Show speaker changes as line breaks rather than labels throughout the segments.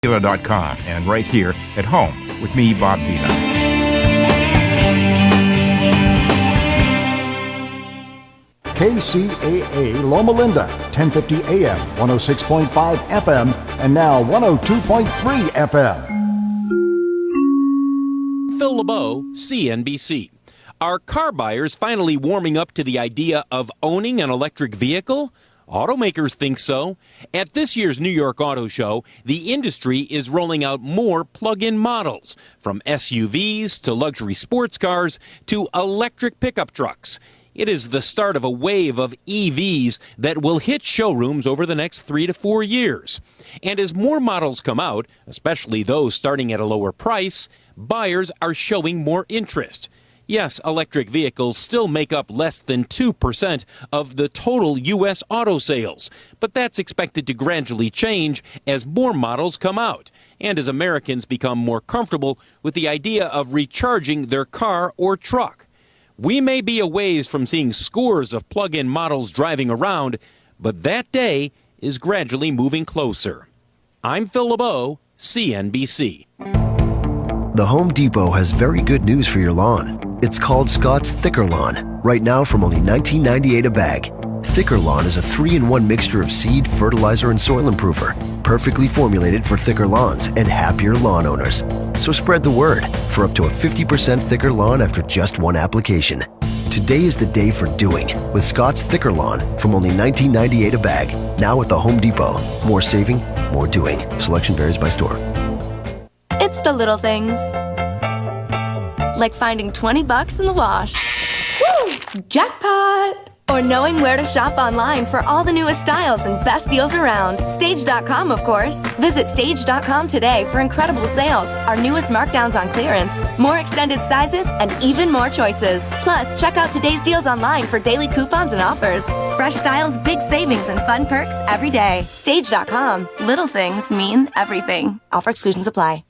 Vila.com and right here at home with me, Bob Vila.
KCAA Loma Linda, 1050 AM, 106.5 FM, and now 102.3 FM.
Phil LeBeau, CNBC. Are car buyers finally warming up to the idea of owning an electric vehicle? Automakers think so. At this year's New York Auto Show, the industry is rolling out more plug-in models, from SUVs to luxury sports cars to electric pickup trucks. It is the start of a wave of EVs that will hit showrooms over the next 3 to 4 years. And as more models come out, especially those starting at a lower price, buyers are showing more interest. Yes, electric vehicles still make up less than 2% of the total U.S. auto sales, but that's expected to gradually change as more models come out and as Americans become more comfortable with the idea of recharging their car or truck. We may be a ways from seeing scores of plug-in models driving around, but that day is gradually moving closer. I'm Phil LeBeau, CNBC.
The Home Depot has very good news for your lawn. It's called Scott's Thicker Lawn, right now from only $19.98 a bag. Thicker Lawn is a 3-in-1 mixture of seed, fertilizer, and soil improver, perfectly formulated for thicker lawns and happier lawn owners. So spread the word for up to a 50% thicker lawn after just one application. Today is the day for doing with Scott's Thicker Lawn from only $19.98 a bag. Now at the Home Depot. More saving, more doing. Selection varies by store.
It's the little things. Like finding $20 in the wash. Woo! Jackpot! Or knowing where to shop online for all the newest styles and best deals around. Stage.com, of course. Visit Stage.com today for incredible sales, our newest markdowns on clearance, more extended sizes, and even more choices. Plus, check out today's deals online for daily coupons and offers. Fresh styles, big savings, and fun perks every day. Stage.com. Little things mean everything. Offer exclusions apply.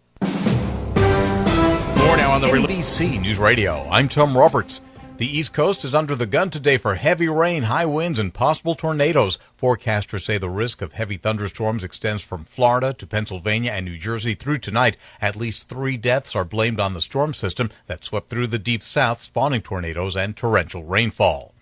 More now on the NBC News Radio. I'm Tom Roberts. The East Coast is under the gun today for heavy rain, high winds, and possible tornadoes. Forecasters say the risk of heavy thunderstorms extends from Florida to Pennsylvania and New Jersey through tonight. At least 3 deaths are blamed on the storm system that swept through the deep south, spawning tornadoes and torrential rainfall.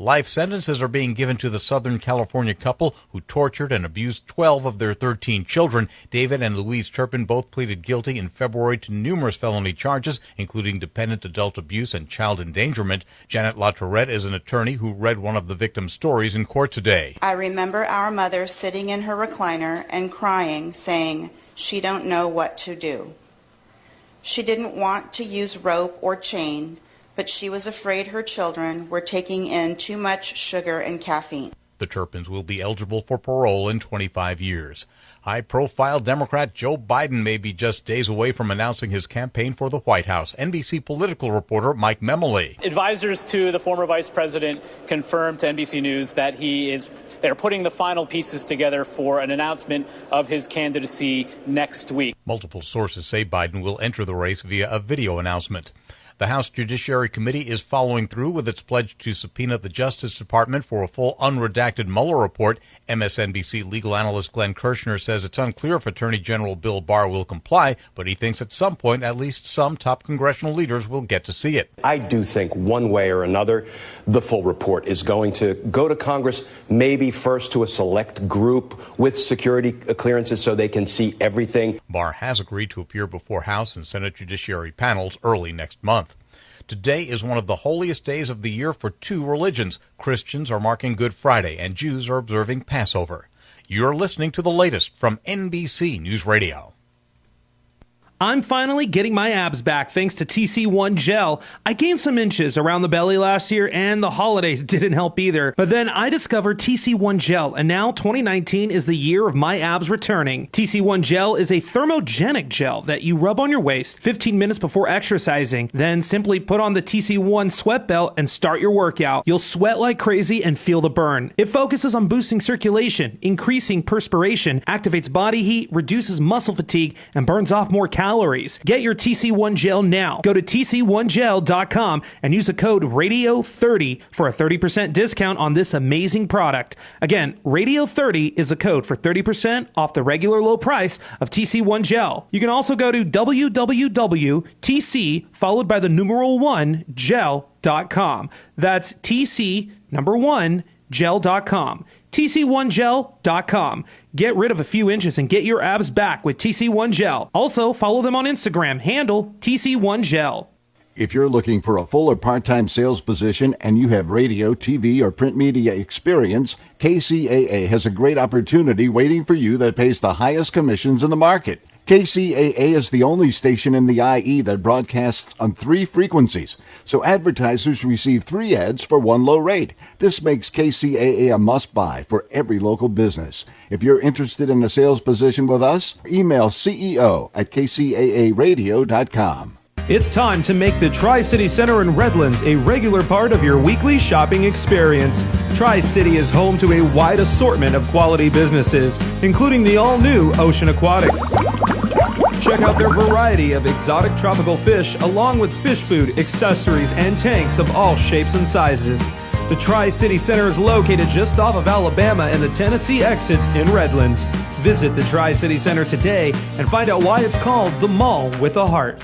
Life sentences are being given to the Southern California couple who tortured and abused 12 of their 13 children. David and Louise Turpin both pleaded guilty in February to numerous felony charges, including dependent adult abuse and child endangerment. Janet LaTourette is an attorney who read one of the victims' stories in court today.
I remember our mother sitting in her recliner and crying, saying she don't know what to do. She didn't want to use rope or chain, but she was afraid her children were taking in too much sugar and caffeine.
The Turpins will be eligible for parole in 25 years. High-profile Democrat Joe Biden may be just days away from announcing his campaign for the White House. NBC political reporter Mike Memoli.
Advisors to the former vice president confirmed to NBC News that they're putting the final pieces together for an announcement of his candidacy next week.
Multiple sources say Biden will enter the race via a video announcement. The House Judiciary Committee is following through with its pledge to subpoena the Justice Department for a full unredacted Mueller report. MSNBC legal analyst Glenn Kirshner says it's unclear if Attorney General Bill Barr will comply, but he thinks at some point at least some top congressional leaders will get to see it.
I do think one way or another the full report is going to go to Congress, maybe first to a select group with security clearances so they can see everything.
Barr has agreed to appear before House and Senate Judiciary panels early next month. Today is one of the holiest days of the year for 2 religions. Christians are marking Good Friday and Jews are observing Passover. You're listening to the latest from NBC News Radio.
I'm finally getting my abs back thanks to TC1 Gel. I gained some inches around the belly last year and the holidays didn't help either. But then I discovered TC1 Gel and now 2019 is the year of my abs returning. TC1 Gel is a thermogenic gel that you rub on your waist 15 minutes before exercising. Then simply put on the TC1 sweat belt and start your workout. You'll sweat like crazy and feel the burn. It focuses on boosting circulation, increasing perspiration, activates body heat, reduces muscle fatigue, and burns off more calories calories. Get your TC1 gel now. Go to tc1gel.com and use the code RADIO30 for a 30% discount on this amazing product. Again, RADIO30 is a code for 30% off the regular low price of TC1 gel. You can also go to www.tc followed by the numeral 1 gel.com. That's TC number 1 gel.com. TC1gel.com. Get rid of a few inches and get your abs back with TC1 Gel. Also, follow them on Instagram, handle TC1Gel.
If you're looking for a full or part-time sales position and you have radio, TV, or print media experience, KCAA has a great opportunity waiting for you that pays the highest commissions in the market. KCAA is the only station in the IE that broadcasts on 3 frequencies, so advertisers receive 3 ads for 1 low rate. This makes KCAA a must-buy for every local business. If you're interested in a sales position with us, email ceo@kcaaradio.com.
It's time to make the Tri-City Center in Redlands a regular part of your weekly shopping experience. Tri-City is home to a wide assortment of quality businesses, including the all-new Ocean Aquatics. Check out their variety of exotic tropical fish, along with fish food, accessories, and tanks of all shapes and sizes. The Tri-City Center is located just off of Alabama and the Tennessee exits in Redlands. Visit the Tri-City Center today and find out why it's called the Mall with a Heart.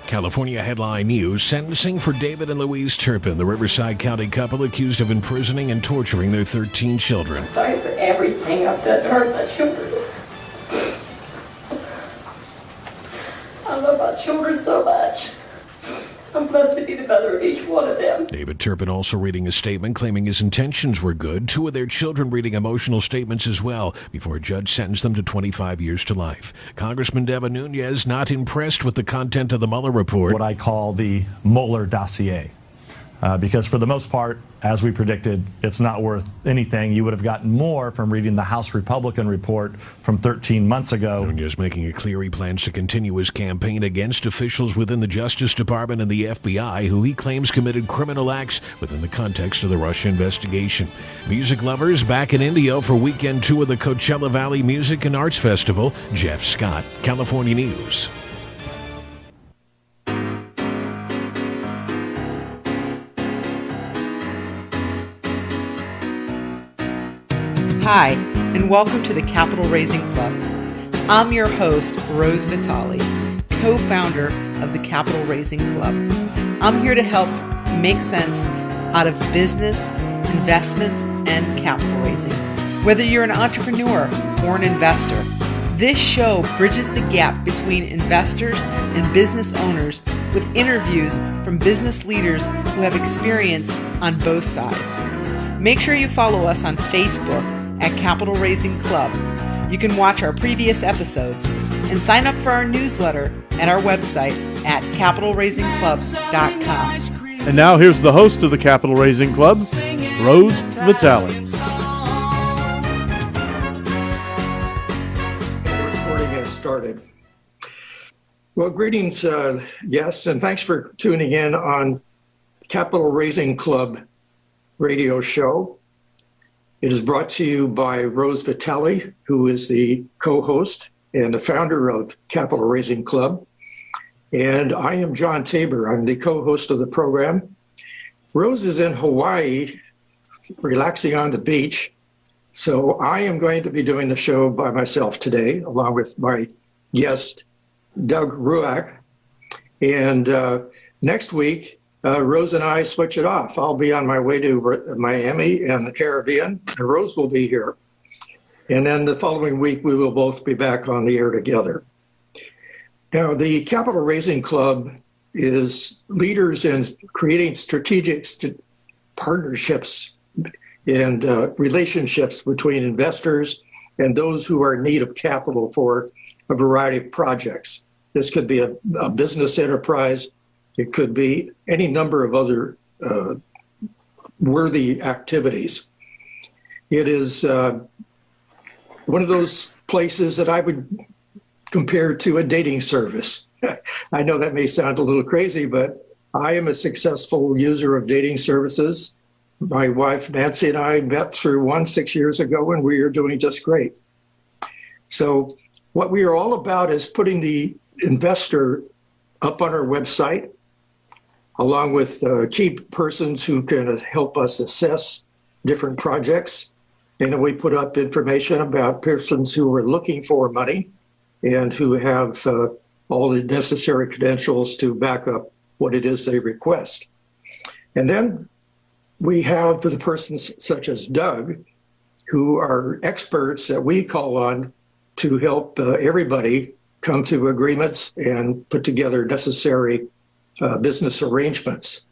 California headline news: sentencing for David and Louise Turpin, the Riverside County couple accused of imprisoning and torturing their 13 children.
Sorry for everything I've done to hurt my children. I love my children so much. I'm blessed to be the mother of each one of them.
David Turpin also reading a statement claiming his intentions were good. 2 of their children reading emotional statements as well before a judge sentenced them to 25 years to life. Congressman Devin Nunes not impressed with the content of the Mueller report.
What I call the Mueller dossier. Because for the most part, as we predicted, it's not worth anything. You would have gotten more from reading the House Republican report from 13 months ago.
Nunes making it clear he plans to continue his campaign against officials within the Justice Department and the FBI who he claims committed criminal acts within the context of the Russia investigation. Music lovers back in Indio for weekend 2 of the Coachella Valley Music and Arts Festival. Jeff Scott, California News.
Hi, and welcome to the Capital Raising Club. I'm your host, Rose Vitale, co-founder of the Capital Raising Club. I'm here to help make sense out of business, investments, and capital raising. Whether you're an entrepreneur or an investor, this show bridges the gap between investors and business owners with interviews from business leaders who have experience on both sides. Make sure you follow us on Facebook at Capital Raising Club. You can watch our previous episodes and sign up for our newsletter at our website at capitalraisingclub.com.
And now here's the host of the Capital Raising Club, Rose Vitale.
The recording has started. Well, greetings, yes, and thanks for tuning in on Capital Raising Club radio show. It is brought to you by Rose Vitale, who is the co-host and the founder of Capital Raising Club. And I am John Tabor. I'm the co-host of the program. Rose is in Hawaii, relaxing on the beach. So I am going to be doing the show by myself today, along with my guest, Doug Ruark. And next week, Rose and I switch it off. I'll be on my way to Miami and the Caribbean, and Rose will be here. And then the following week, we will both be back on the air together. Now, the Capital Raising Club is leaders in creating strategic partnerships and relationships between investors and those who are in need of capital for a variety of projects. This could be a business enterprise. It could be any number of other worthy activities. It is one of those places that I would compare to a dating service. I know that may sound a little crazy, but I am a successful user of dating services. My wife, Nancy, and I met through one 6 years ago, and we are doing just great. So What we are all about is putting the investor up on our website, along with key persons who can help us assess different projects. And we put up information about persons who are looking for money and who have all the necessary credentials to back up what it is they request. And then we have the persons such as Doug, who are experts that we call on to help everybody come to agreements and put together necessary business arrangements.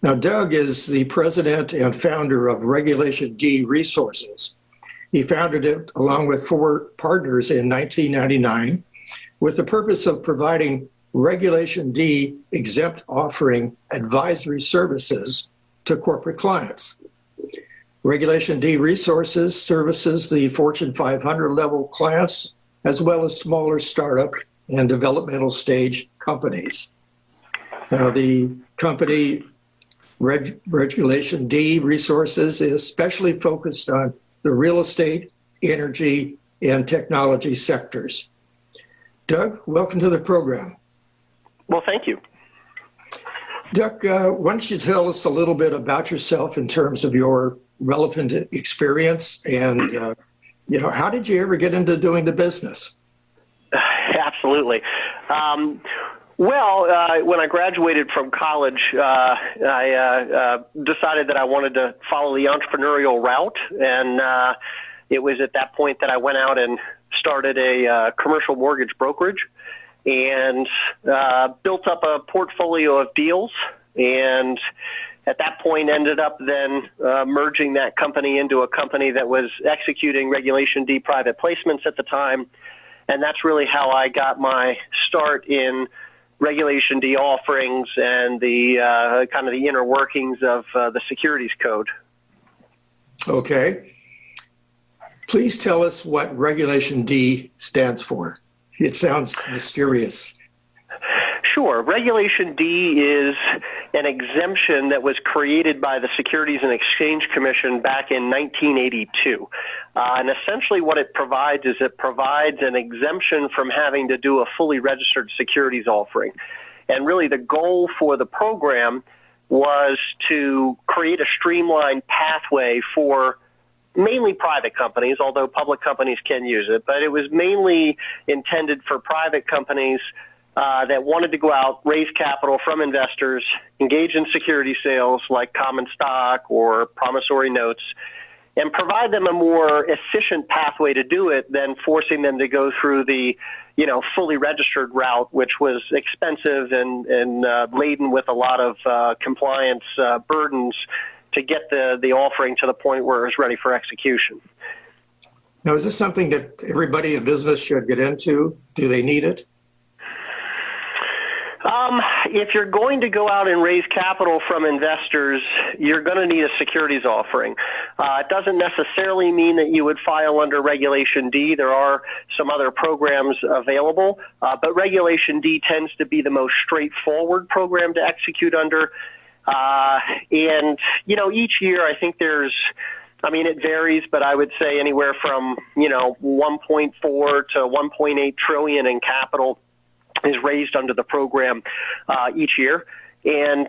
Now, Doug is the president and founder of Regulation D Resources. He founded it along with 4 partners in 1999 with the purpose of providing Regulation D exempt offering advisory services to corporate clients. Regulation D Resources services the Fortune 500 level clients as well as smaller startup and developmental stage companies. Now, the company Regulation D Resources is specially focused on the real estate, energy, and technology sectors. Doug, welcome to the program.
Well, thank you.
Doug, why don't you tell us a little bit about yourself in terms of your relevant experience and, how did you ever get into doing the business?
Absolutely. When I graduated from college, I decided that I wanted to follow the entrepreneurial route, and it was at that point that I went out and started a commercial mortgage brokerage and built up a portfolio of deals, and at that point ended up then merging that company into a company that was executing Regulation D private placements at the time, and that's really how I got my start in Regulation D offerings and the kind of the inner workings of the securities code.
Okay. Please tell us what Regulation D stands for. It sounds mysterious.
Sure. Regulation D is an exemption that was created by the Securities and Exchange Commission back in 1982. And essentially what it provides is it provides an exemption from having to do a fully registered securities offering. And really the goal for the program was to create a streamlined pathway for mainly private companies, although public companies can use it, but it was mainly intended for private companies that wanted to go out, raise capital from investors, engage in security sales like common stock or promissory notes, and provide them a more efficient pathway to do it than forcing them to go through the, fully registered route, which was expensive and laden with a lot of compliance burdens to get the offering to the point where it was ready for execution.
Now, is this something that everybody in business should get into? Do they need it?
If you're going to go out and raise capital from investors, you're going to need a securities offering. It doesn't necessarily mean that you would file under Regulation D. There are some other programs available, but Regulation D tends to be the most straightforward program to execute under. And, each year I think it varies, but I would say anywhere from, 1.4 to 1.8 trillion in capital is raised under the program each year. And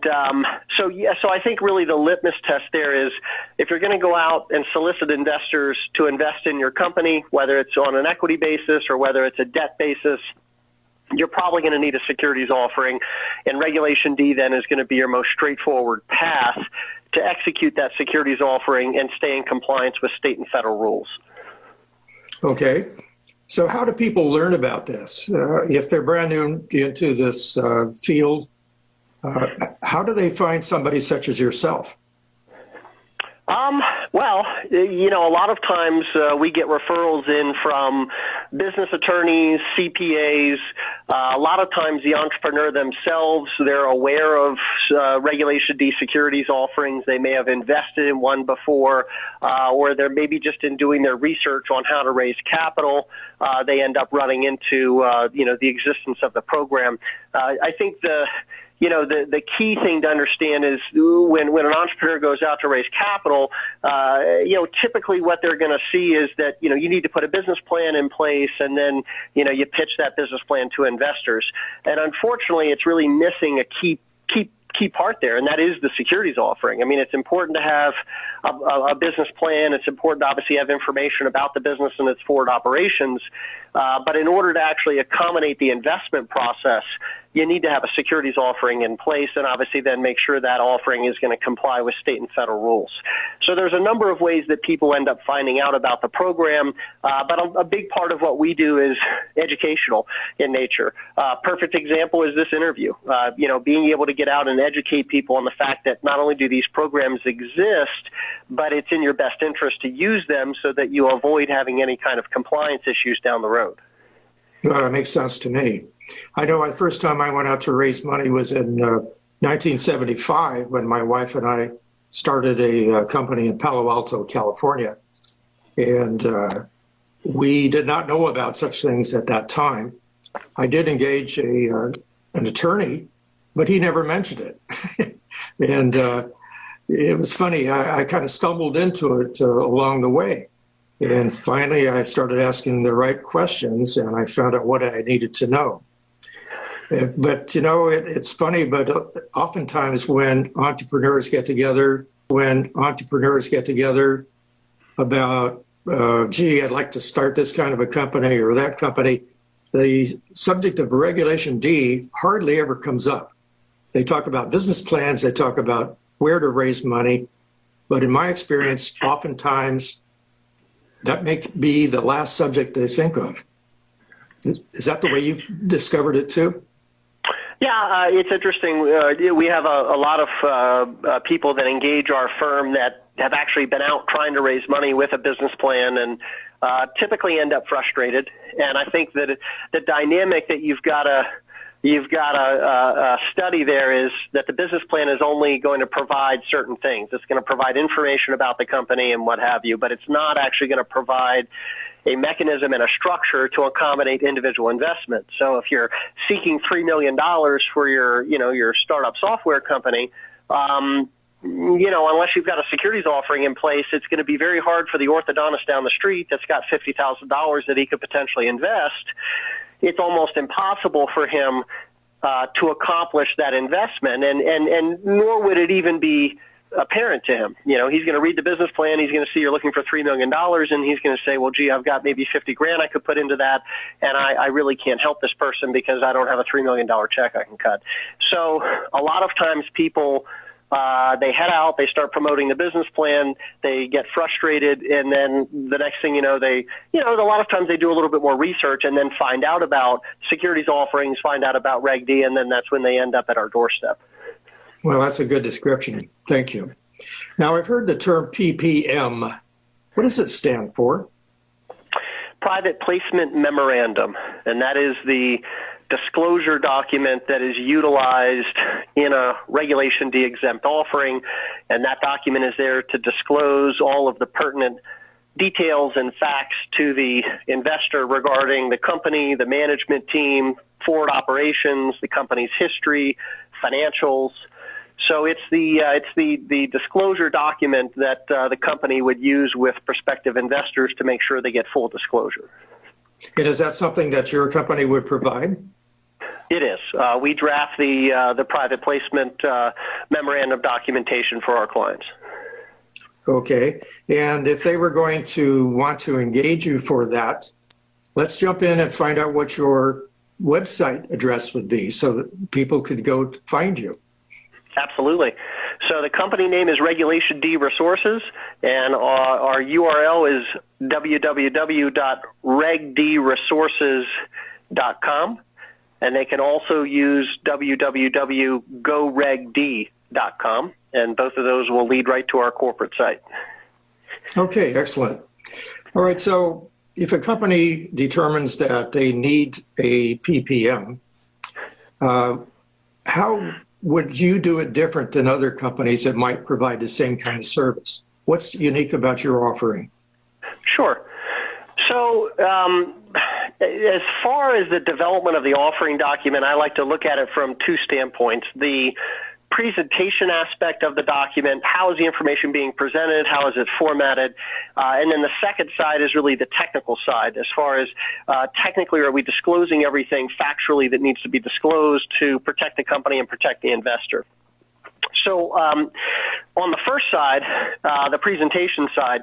so I think really the litmus test there is if you're going to go out and solicit investors to invest in your company, whether it's on an equity basis or whether it's a debt basis, you're probably going to need a securities offering, and Regulation D then is going to be your most straightforward path to execute that securities offering and stay in compliance with state and federal rules.
Okay. So how do people learn about this? If they're brand new into this field, how do they find somebody such as yourself?
A lot of times we get referrals in from business attorneys, CPAs. A lot of times the entrepreneur themselves, they're aware of Regulation D securities offerings. They may have invested in one before, or they're maybe just in doing their research on how to raise capital. They end up running into, the existence of the program. I think the key thing to understand is when an entrepreneur goes out to raise capital, typically what they're going to see is that, you need to put a business plan in place, and then, you pitch that business plan to investors. And unfortunately, it's really missing a key part there, and that is the securities offering. I mean, it's important to have a business plan. It's important to obviously have information about the business and its forward operations. But in order to actually accommodate the investment process, you need to have a securities offering in place, and obviously then make sure that offering is going to comply with state and federal rules. So there's a number of ways that people end up finding out about the program, but a big part of what we do is educational in nature. Perfect example is this interview. Being able to get out and educate people on the fact that not only do these programs exist, but it's in your best interest to use them so that you avoid having any kind of compliance issues down the road.
Well, that makes sense to me. I know the first time I went out to raise money was in 1975 when my wife and I started a company in Palo Alto, California. And we did not know about such things at that time. I did engage an attorney, but he never mentioned it. And it was funny. I kind of stumbled into it along the way. And finally, I started asking the right questions, and I found out what I needed to know. But, it's funny, but oftentimes when entrepreneurs get together about, I'd like to start this kind of a company or that company, the subject of Regulation D hardly ever comes up. They talk about business plans, they talk about where to raise money, but in my experience, oftentimes that may be the last subject they think of. Is that the way you've discovered it too?
Yeah, it's interesting. We have a lot of people that engage our firm that have actually been out trying to raise money with a business plan and typically end up frustrated. And I think that the dynamic that you've got to study there is that the business plan is only going to provide certain things. It's going to provide information about the company and what have you, but it's not actually going to provide a mechanism and a structure to accommodate individual investment. So if you're seeking $3 million for your startup software company, unless you've got a securities offering in place, it's going to be very hard for the orthodontist down the street that's got $50,000 that he could potentially invest. It's almost impossible for him to accomplish that investment, and nor would it even be apparent to him. He's going to read the business plan, he's going to see you're looking for $3 million, and he's going to say, well, gee, I've got maybe 50 grand I could put into that, and I really can't help this person because I don't have a $3 million check I can cut. So a lot of times people, they head out, they start promoting the business plan, they get frustrated, and then the next thing you know, a lot of times they do a little bit more research and then find out about securities offerings, find out about Reg D, and then that's when they end up at our doorstep.
Well, that's a good description. Thank you. Now, I've heard the term PPM. What does it stand for?
Private Placement Memorandum, and that is the disclosure document that is utilized in a Regulation D exempt offering, and that document is there to disclose all of the pertinent details and facts to the investor regarding the company, the management team, forward operations, the company's history, financials. So it's the disclosure document that the company would use with prospective investors to make sure they get full disclosure.
And is that something that your company would provide?
It is. We draft the private placement memorandum documentation for our clients.
Okay. And if they were going to want to engage you for that, let's jump in and find out what your website address would be so that people could go find you. Absolutely. So the company name is Regulation D Resources, and our URL is www.regdresources.com, and they can also use www.goregd.com, and both of those will lead right to our corporate site. Okay, excellent. All right, so if a company determines that they need a PPM, how would you do it different than other companies that might provide the same kind of service? What's unique about your offering? Sure. So
As far as the development of the offering document, I like to look at it from two standpoints. The presentation aspect of the document, how is the information being presented, how is it formatted, and then the second side is really the technical side, as far as technically are we disclosing everything factually that needs to be disclosed to protect the company and protect the investor. So on the first side, the presentation side,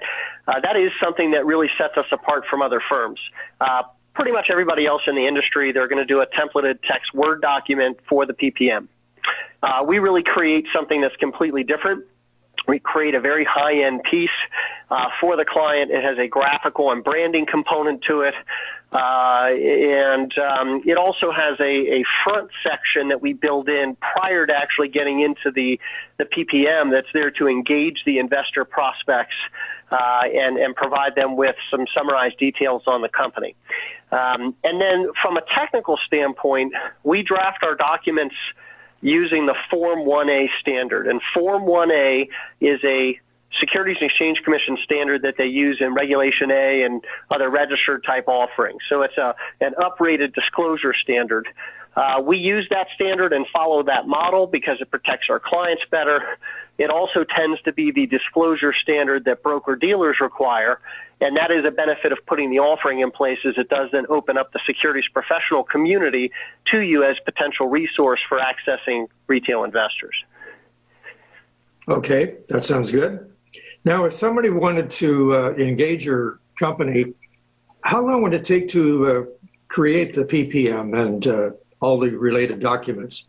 that is something that really sets us apart from other firms. Pretty much everybody else in the industry, they're going to do a templated text Word document for the PPM. We really create something that's completely different. We create a very high-end piece for the client. It has a graphical and branding component to it. And it also has a front section that we build in prior to actually getting into the PPM that's there to engage the investor prospects and provide them with some summarized details on the company. And then from a technical standpoint, we draft our documents using the Form 1A standard. And Form 1A is a Securities and Exchange Commission standard that they use in Regulation A and other registered type offerings. So it's an uprated disclosure standard. We use that standard and follow that model because it protects our clients better. It also tends to be the disclosure standard that broker-dealers require, and that is a benefit of putting the offering in place, as it does then open up the securities professional community to you as potential resource for accessing retail investors.
Okay, that sounds good. Now, if somebody wanted to engage your company, how long would it take to create the PPM and all the related documents?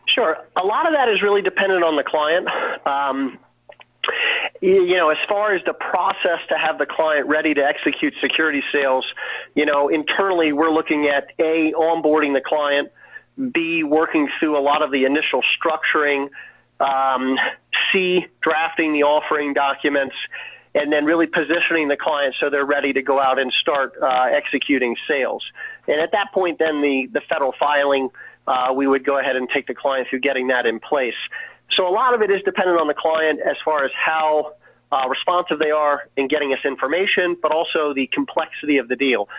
Sure. A lot of that is really dependent on the client. As far as the process to have the client ready to execute security sales, internally we're looking at A, onboarding the client, B, working through a lot of the initial structuring, C, drafting the offering documents, and then really positioning the client so they're ready to go out and start executing sales. And at that point, then the federal filing, we would go ahead and take the client through getting that in place. So a lot of it is dependent on the client as far as how responsive they are in getting us information, but also the complexity of the deal.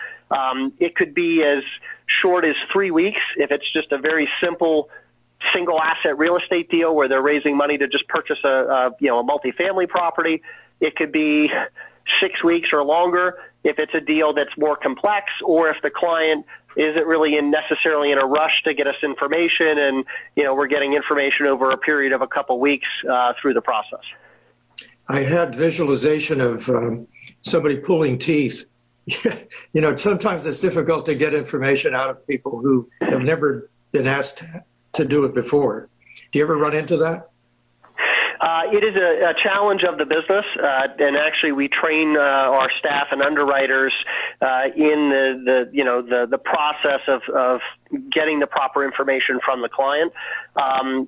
It could be as short as 3 weeks if it's just a very simple single asset real estate deal where they're raising money to just purchase a multifamily property. It could be 6 weeks or longer if it's a deal that's more complex, or if the client isn't really necessarily in a rush to get us information, and we're getting information over a period of a couple weeks through the process.
I had visualization of somebody pulling teeth. Sometimes it's difficult to get information out of people who have never been asked to do it before. Do you ever run into that?
It is a challenge of the business, and actually we train our staff and underwriters in the process of getting the proper information from the client.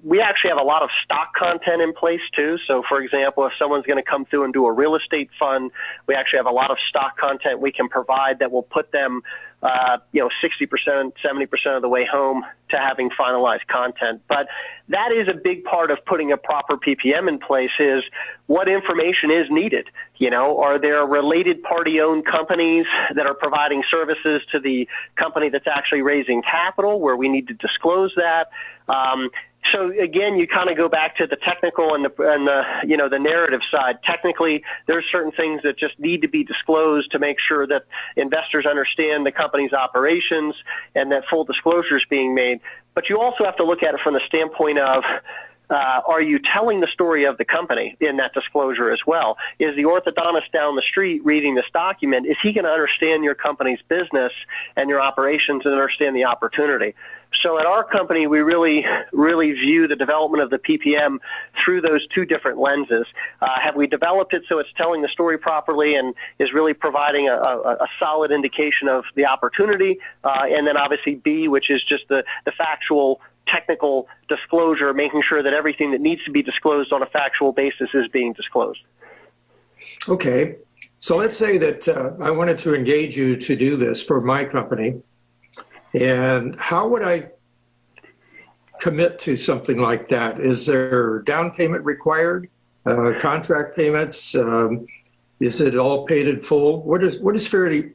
We actually have a lot of stock content in place too. So, for example, if someone's going to come through and do a real estate fund, we actually have a lot of stock content we can provide that will put them 60%, 70% of the way home to having finalized content. But that is a big part of putting a proper PPM in place, is what information is needed. Are there related party-owned companies that are providing services to the company that's actually raising capital where we need to disclose that? So again, you kind of go back to the technical and the narrative side. Technically, there are certain things that just need to be disclosed to make sure that investors understand the company's operations and that full disclosure is being made. But you also have to look at it from the standpoint of, are you telling the story of the company in that disclosure as well? Is the orthodontist down the street reading this document, is he going to understand your company's business and your operations and understand the opportunity? So at our company, we really, really view the development of the PPM through those two different lenses. Have we developed it so it's telling the story properly and is really providing a solid indication of the opportunity? And then obviously B, which is just the factual technical disclosure, making sure that everything that needs to be disclosed on a factual basis is being disclosed.
Okay. So let's say that I wanted to engage you to do this for my company. And how would I commit to something like that? Is there down payment required, contract payments? Is it all paid in full? What is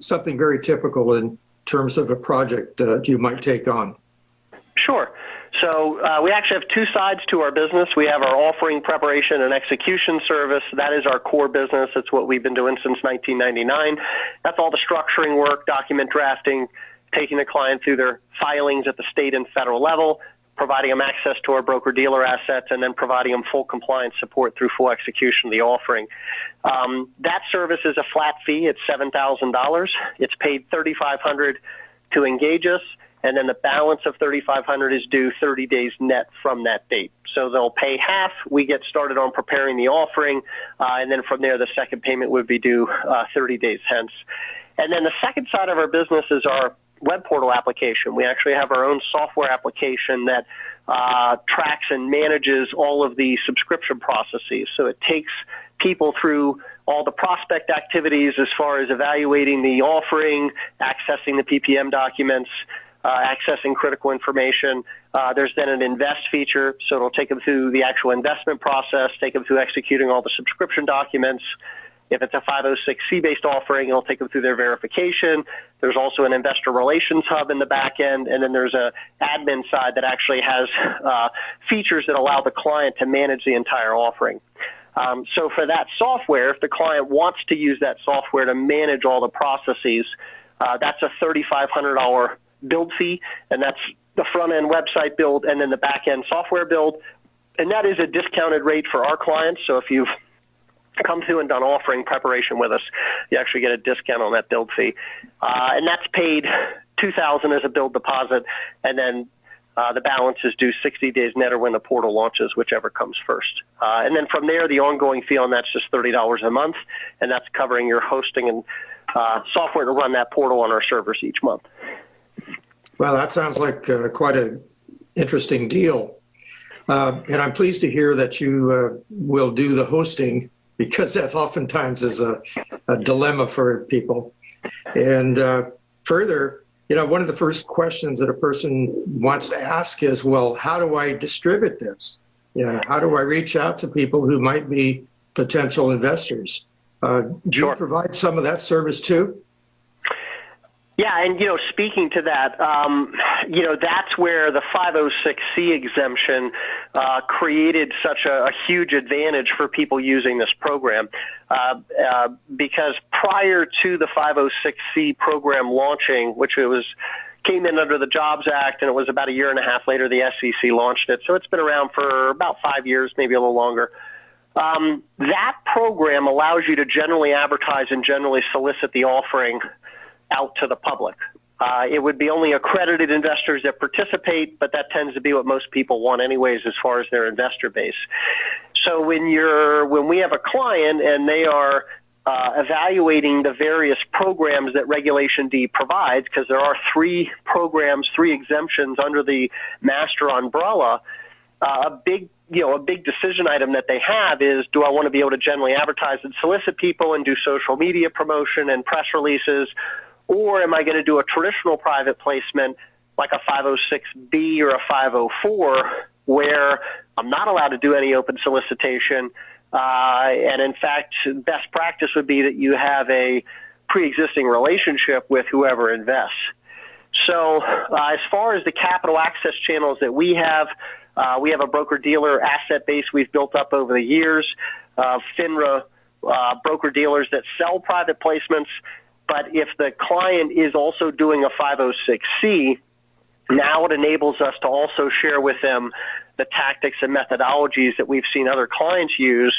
something very typical in terms of a project you might take on?
Sure. So we actually have two sides to our business. We have our offering preparation and execution service. That is our core business. It's what we've been doing since 1999. That's all the structuring work, document drafting, taking the client through their filings at the state and federal level, providing them access to our broker-dealer assets, and then providing them full compliance support through full execution of the offering. That service is a flat fee. It's $7,000. It's paid $3,500 to engage us, and then the balance of $3,500 is due 30 days net from that date. So they'll pay half. We get started on preparing the offering, and then from there the second payment would be due 30 days hence. And then the second side of our business is our web portal application. We actually have our own software application that tracks and manages all of the subscription processes. So it takes people through all the prospect activities as far as evaluating the offering, accessing the PPM documents, accessing critical information. There's then an invest feature, so it'll take them through the actual investment process, take them through executing all the subscription documents. If it's a 506C-based offering, it'll take them through their verification. There's also an investor relations hub in the back end, and then there's a admin side that actually has features that allow the client to manage the entire offering. So for that software, if the client wants to use that software to manage all the processes, that's a $3,500 build fee, and that's the front-end website build and then the back-end software build. And that is a discounted rate for our clients. So if you've come through and done offering preparation with us, you actually get a discount on that build fee. And that's paid $2,000 as a build deposit, and then the balance is due 60 days net or when the portal launches, whichever comes first. And then from there, the ongoing fee on that's just $30 a month, and that's covering your hosting and software to run that portal on our servers each month.
Well, that sounds like quite an interesting deal. And I'm pleased to hear that you will do the hosting, because that's oftentimes is a dilemma for people. And further, one of the first questions that a person wants to ask is, well, how do I distribute this? How do I reach out to people who might be potential investors? Do you provide some of that service too?
Yeah, and, speaking to that, that's where the 506C exemption created such a huge advantage for people using this program, because prior to the 506C program launching, which came in under the Jobs Act, and it was about a year and a half later the SEC launched it, so it's been around for about 5 years, maybe a little longer. That program allows you to generally advertise and generally solicit the offering out to the public. It would be only accredited investors that participate, but that tends to be what most people want anyways as far as their investor base. So when we have a client and they are evaluating the various programs that Regulation D provides, because there are 3 programs, 3 exemptions under the master umbrella, a big decision item that they have is, do I want to be able to generally advertise and solicit people and do social media promotion and press releases, or am I going to do a traditional private placement like a 506B or a 504 where I'm not allowed to do any open solicitation? And in fact, best practice would be that you have a pre-existing relationship with whoever invests. So as far as the capital access channels that we have a broker-dealer asset base we've built up over the years, FINRA broker-dealers that sell private placements. But if the client is also doing a 506C, now it enables us to also share with them the tactics and methodologies that we've seen other clients use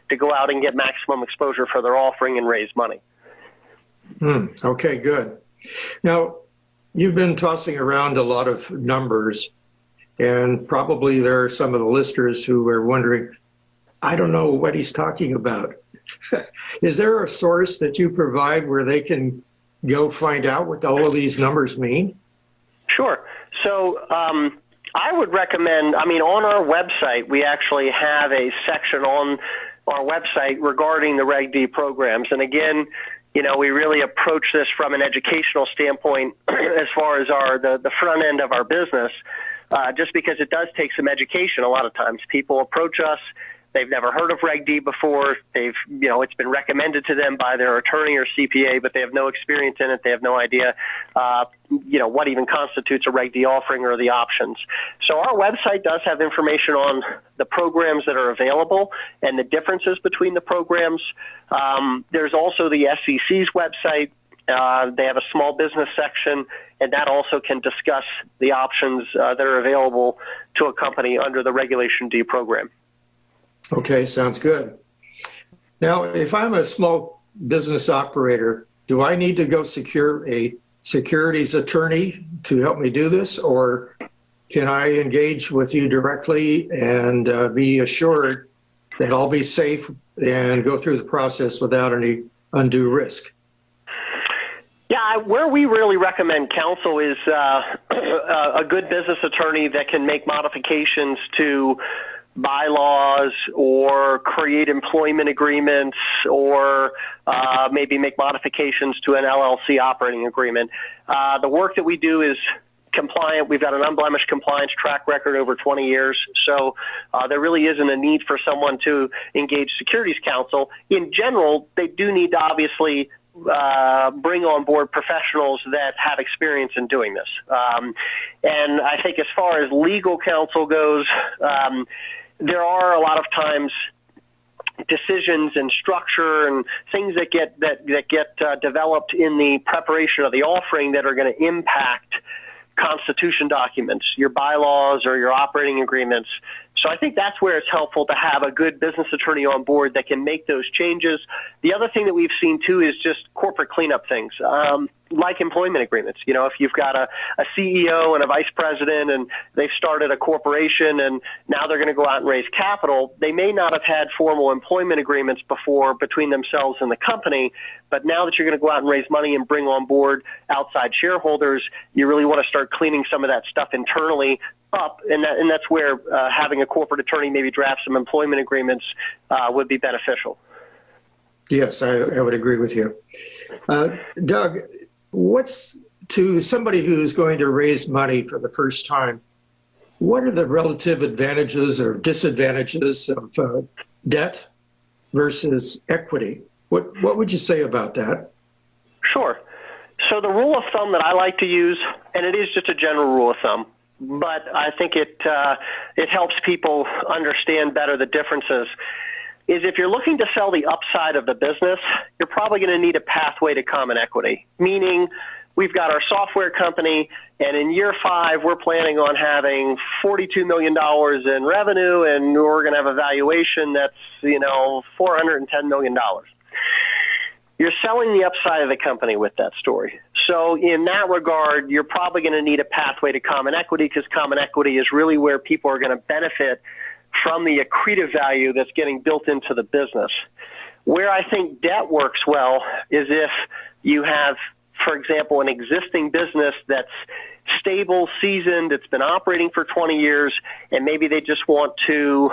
to go out and get maximum exposure for their offering and raise money.
Okay, good. Now, you've been tossing around a lot of numbers, and probably there are some of the listeners who are wondering, I don't know what he's talking about. Is there a source that you provide where they can go find out what all of these numbers mean?
Sure. So I would recommend, on our website, we actually have a section on our website regarding the Reg D programs. And again, we really approach this from an educational standpoint as far as the front end of our business, just because it does take some education a lot of times. People approach us. They've never heard of Reg D before. It's been recommended to them by their attorney or CPA, but they have no experience in it. They have no idea, what even constitutes a Reg D offering or the options. So our website does have information on the programs that are available and the differences between the programs. There's also the SEC's website. They have a small business section, and that also can discuss the options that are available to a company under the Regulation D program.
Okay, sounds good. Now, if I'm a small business operator, do I need to go secure a securities attorney to help me do this, or can I engage with you directly and be assured that I'll be safe and go through the process without any undue risk?
Yeah, where we really recommend counsel is a good business attorney that can make modifications to bylaws or create employment agreements or maybe make modifications to an LLC operating agreement. The work that we do is compliant. We've got an unblemished compliance track record over 20 years. So there really isn't a need for someone to engage securities counsel. In general, they do need to obviously bring on board professionals that have experience in doing this. And I think as far as legal counsel goes, there are a lot of times decisions and structure and things that get developed in the preparation of the offering that are going to impact constitution documents, your bylaws or your operating agreements. So I think that's where it's helpful to have a good business attorney on board that can make those changes. The other thing that we've seen too is just corporate cleanup things, like employment agreements. If you've got a CEO and a vice president and they've started a corporation and now they're going to go out and raise capital, they may not have had formal employment agreements before between themselves and the company, but now that you're going to go out and raise money and bring on board outside shareholders, you really want to start cleaning some of that stuff internally up, and that's where having a corporate attorney maybe draft some employment agreements would be beneficial.
Yes, I would agree with you. Doug, what's to somebody who's going to raise money for the first time, what are the relative advantages or disadvantages of debt versus equity? What would you say about that?
Sure. So the rule of thumb that I like to use, and it is just a general rule of thumb, but I think it helps people understand better the differences, is if you're looking to sell the upside of the business, you're probably going to need a pathway to common equity, meaning we've got our software company, and in year 5, we're planning on having $42 million in revenue, and we're going to have a valuation that's, $410 million. You're selling the upside of the company with that story. So in that regard, you're probably going to need a pathway to common equity, because common equity is really where people are going to benefit from the accretive value that's getting built into the business. Where I think debt works well is if you have, for example, an existing business that's stable, seasoned, it's been operating for 20 years, and maybe they just want to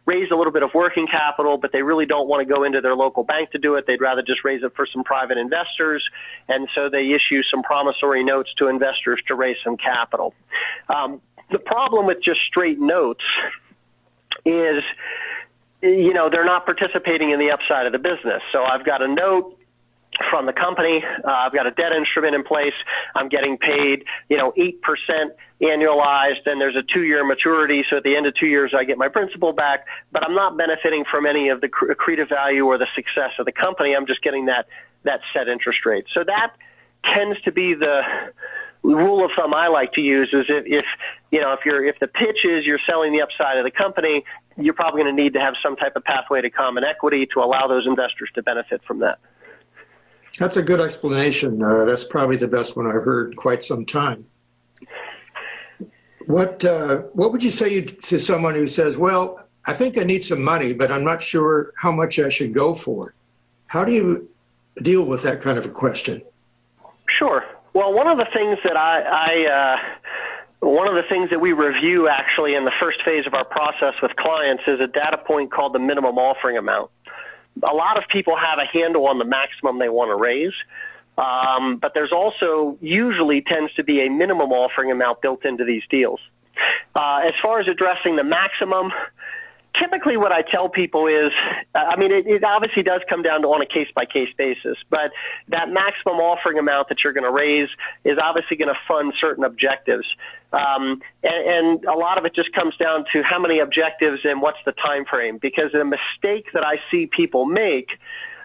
raise a little bit of working capital, but they really don't want to go into their local bank to do it. They'd rather just raise it for some private investors, and so they issue some promissory notes to investors to raise some capital. The problem with just straight notes is, they're not participating in the upside of the business. So I've got a note from the company. I've got a debt instrument in place. I'm getting paid, 8% annualized, and there's a 2-year maturity. So at the end of 2 years, I get my principal back, but I'm not benefiting from any of the accretive value or the success of the company. I'm just getting that set interest rate. So that tends to be the rule of thumb I like to use, is if the pitch is you're selling the upside of the company, you're probably going to need to have some type of pathway to common equity to allow those investors to benefit from that.
That's a good explanation. That's probably the best one I've heard in quite some time. What would you say to someone who says, well, I think I need some money, but I'm not sure how much I should go for? How do you deal with that kind of a question?
Sure. Well, one of the things that we review actually in the first phase of our process with clients is a data point called the minimum offering amount. A lot of people have a handle on the maximum they want to raise, but there's also usually tends to be a minimum offering amount built into these deals. As far as addressing the maximum, typically what I tell people is, it obviously does come down to on a case-by-case basis, but that maximum offering amount that you're going to raise is obviously going to fund certain objectives. And a lot of it just comes down to how many objectives and what's the time frame, because the mistake that I see people make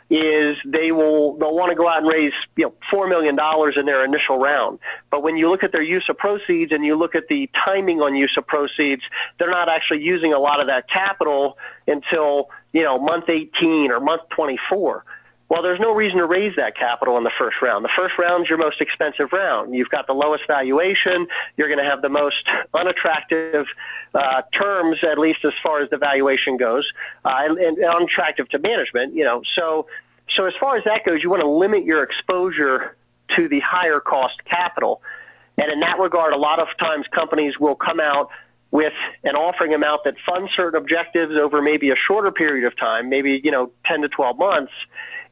is they'll want to go out and raise $4 million in their initial round. But when you look at their use of proceeds and you look at the timing on use of proceeds, they're not actually using a lot of that capital until month 18 or month 24. Well, there's no reason to raise that capital in the first round. The first round is your most expensive round. You've got the lowest valuation. You're going to have the most unattractive terms, at least as far as the valuation goes, and unattractive to management. So as far as that goes, you want to limit your exposure to the higher cost capital. And in that regard, a lot of times companies will come out with an offering amount that funds certain objectives over maybe a shorter period of time, maybe 10 to 12 months.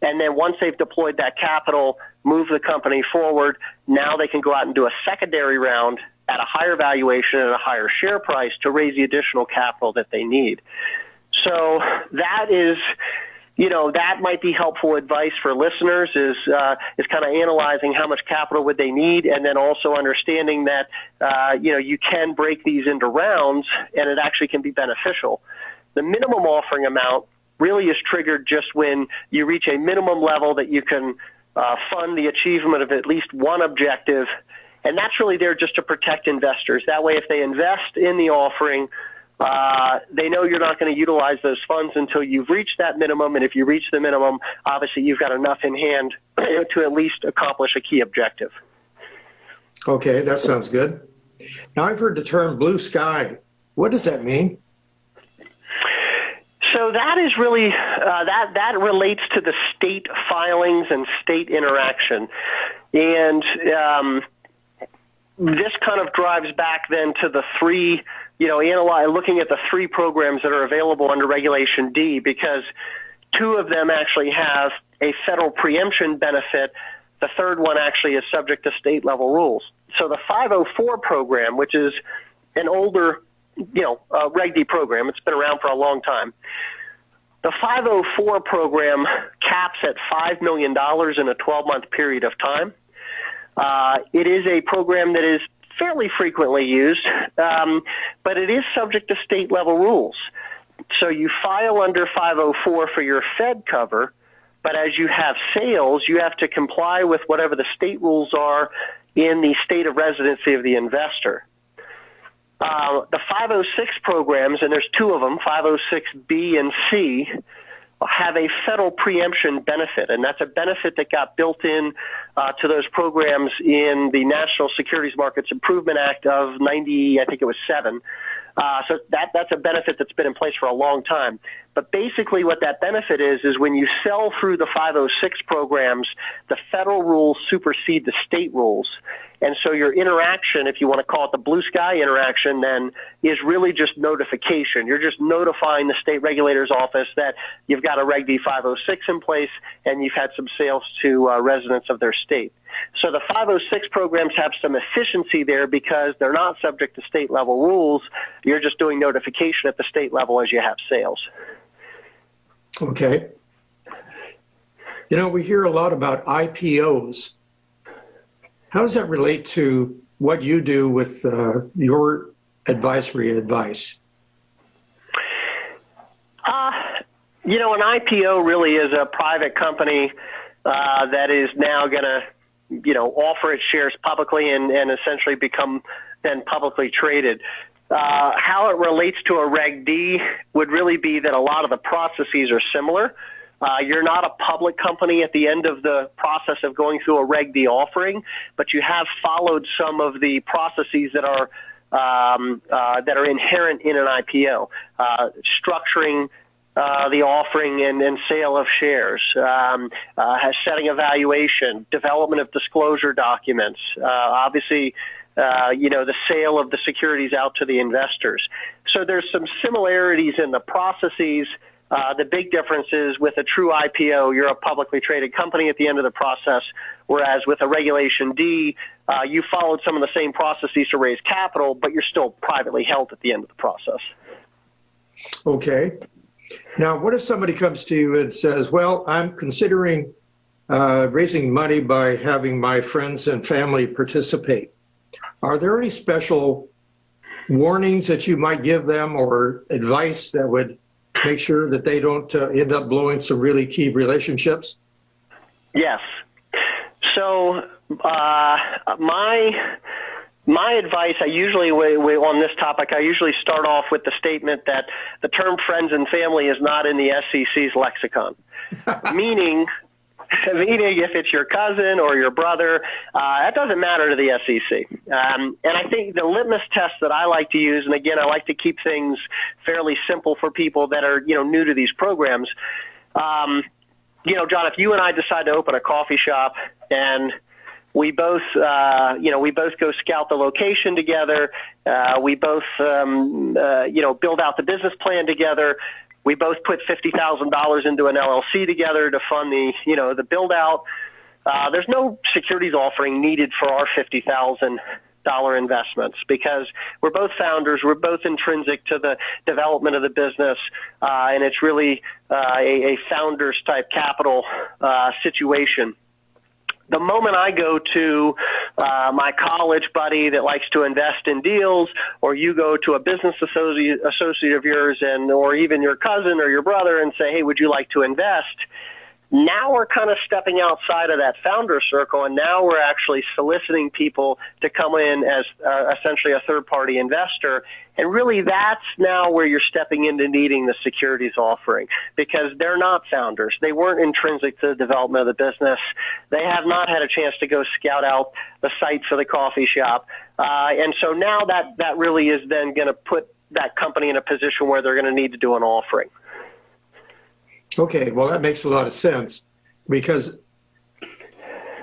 And then once they've deployed that capital, move the company forward, now they can go out and do a secondary round at a higher valuation and a higher share price to raise the additional capital that they need. So that is, that might be helpful advice for listeners is kind of analyzing how much capital would they need, and then also understanding that, you can break these into rounds and it actually can be beneficial. The minimum offering amount really is triggered just when you reach a minimum level that you can fund the achievement of at least one objective, and that's really there just to protect investors. That way, if they invest in the offering, they know you're not going to utilize those funds until you've reached that minimum, and if you reach the minimum, obviously you've got enough in hand to at least accomplish a key objective.
Okay, that sounds good. Now, I've heard the term blue sky. What does that mean?
So that is really, that relates to the state filings and state interaction. And this kind of drives back then to the three, looking at the three programs that are available under Regulation D, because two of them actually have a federal preemption benefit. The third one actually is subject to state level rules. So the 504 program, which is an older Reg D program. It's been around for a long time. The 504 program caps at $5 million in a 12-month period of time. It is a program that is fairly frequently used, but it is subject to state-level rules. So you file under 504 for your Fed cover, but as you have sales, you have to comply with whatever the state rules are in the state of residency of the investor. The 506 programs, and there's two of them, 506B and C, have a federal preemption benefit, and that's a benefit that got built in to those programs in the National Securities Markets Improvement Act of 90, I think it was 7. So that's a benefit that's been in place for a long time. But basically what that benefit is when you sell through the 506 programs, the federal rules supersede the state rules. And so your interaction, if you want to call it the blue sky interaction, then is really just notification. You're just notifying the state regulator's office that you've got a Reg D 506 in place and you've had some sales to residents of their state. So the 506 programs have some efficiency there because they're not subject to state level rules. You're just doing notification at the state level as you have sales.
Okay. We hear a lot about IPOs. How does that relate to what you do with your advisory advice?
An IPO really is a private company that is now going to, offer its shares publicly and essentially become then publicly traded. How it relates to a Reg D would really be that a lot of the processes are similar. You're not a public company at the end of the process of going through a Reg D offering, but you have followed some of the processes that are inherent in an IPO, structuring the offering and sale of shares, setting a valuation, development of disclosure documents, obviously, the sale of the securities out to the investors. So there's some similarities in the processes. The big difference is with a true IPO, you're a publicly traded company at the end of the process, whereas with a Regulation D, you followed some of the same processes to raise capital, but you're still privately held at the end of the process.
Okay. Now, what if somebody comes to you and says, well, I'm considering raising money by having my friends and family participate? Are there any special warnings that you might give them or advice that would make sure that they don't end up blowing some really key relationships?
Yes. So my advice, I usually, on this topic, I usually start off with the statement that the term friends and family is not in the SEC's lexicon, meaning if it's your cousin or your brother, that doesn't matter to the SEC. And I think the litmus test that I like to use, and again, I like to keep things fairly simple for people that are, new to these programs. John, if you and I decide to open a coffee shop and we both go scout the location together, we both, build out the business plan together, we both put $50,000 into an LLC together to fund the build out. There's no securities offering needed for our $50,000 investments because we're both founders. We're both intrinsic to the development of the business, and it's really a founders type capital situation. The moment I go to my college buddy that likes to invest in deals, or you go to a business associate of yours or even your cousin or your brother and say, hey, would you like to invest? Now we're kind of stepping outside of that founder circle, and now we're actually soliciting people to come in as essentially a third-party investor. And really that's now where you're stepping into needing the securities offering because they're not founders. They weren't intrinsic to the development of the business. They have not had a chance to go scout out the site for the coffee shop. And so now that really is then going to put that company in a position where they're going to need to do an offering.
Okay, well, that makes a lot of sense because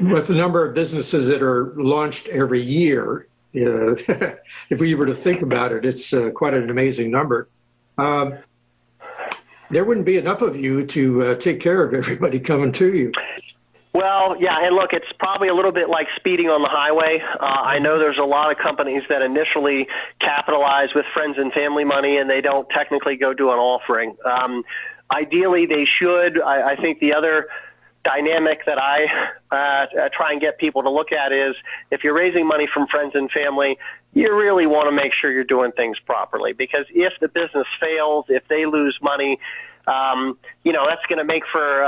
with the number of businesses that are launched every year, if we were to think about it, it's quite an amazing number. There wouldn't be enough of you to take care of everybody coming to you.
Well, yeah, and look, it's probably a little bit like speeding on the highway. I know there's a lot of companies that initially capitalize with friends and family money, and they don't technically go do an offering. Ideally, they should. I think the other dynamic that I try and get people to look at is if you're raising money from friends and family, you really want to make sure you're doing things properly because if the business fails, if they lose money, that's going to make for,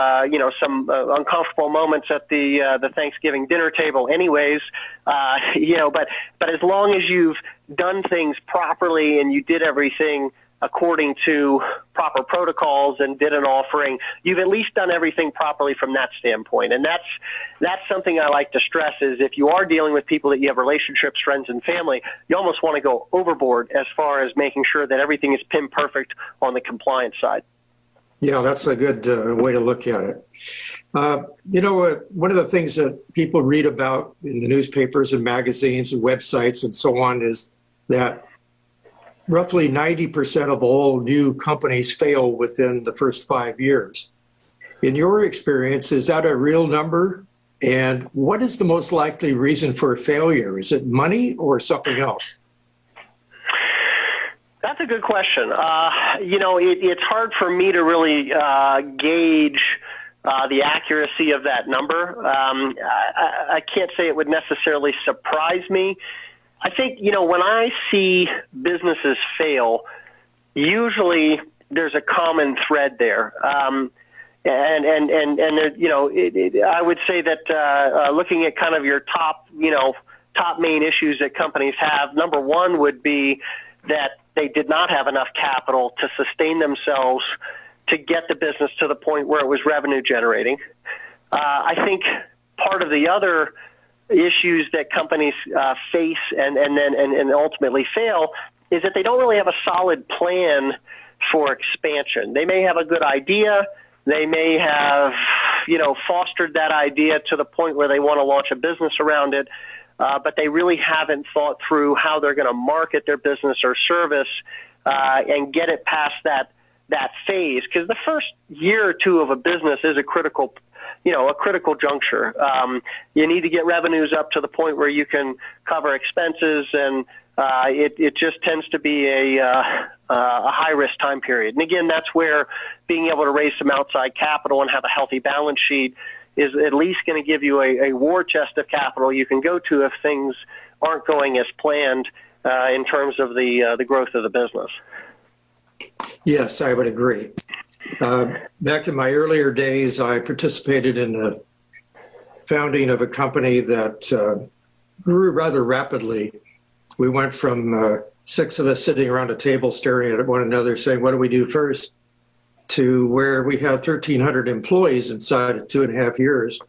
some uncomfortable moments at the Thanksgiving dinner table anyways, but as long as you've done things properly and you did everything according to proper protocols and did an offering, you've at least done everything properly from that standpoint. And that's something I like to stress is if you are dealing with people that you have relationships, friends, and family, you almost want to go overboard as far as making sure that everything is pin perfect on the compliance side.
Yeah, that's a good way to look at it. One of the things that people read about in the newspapers and magazines and websites and so on is that roughly 90% of all new companies fail within the first 5 years. In your experience, is that a real number? And what is the most likely reason for failure? Is it money or something else?
That's a good question. It's hard for me to really gauge the accuracy of that number. I can't say it would necessarily surprise me. I think, when I see businesses fail, usually there's a common thread there. I would say that looking at kind of your top main issues that companies have, number one would be that they did not have enough capital to sustain themselves to get the business to the point where it was revenue generating. I think part of the other issues that companies face and ultimately fail is that they don't really have a solid plan for expansion. They may have a good idea. They may have, fostered that idea to the point where they want to launch a business around it, but they really haven't thought through how they're going to market their business or service and get it past that phase. Because the first year or two of a business is a critical juncture. You need to get revenues up to the point where you can cover expenses and it just tends to be a high-risk time period. And again, that's where being able to raise some outside capital and have a healthy balance sheet is at least going to give you a war chest of capital you can go to if things aren't going as planned in terms of the growth of the business.
Yes, I would agree. Back in my earlier days, I participated in the founding of a company that grew rather rapidly. We went from 6 of us sitting around a table staring at one another saying, what do we do first? To where we had 1,300 employees inside of 2.5 years.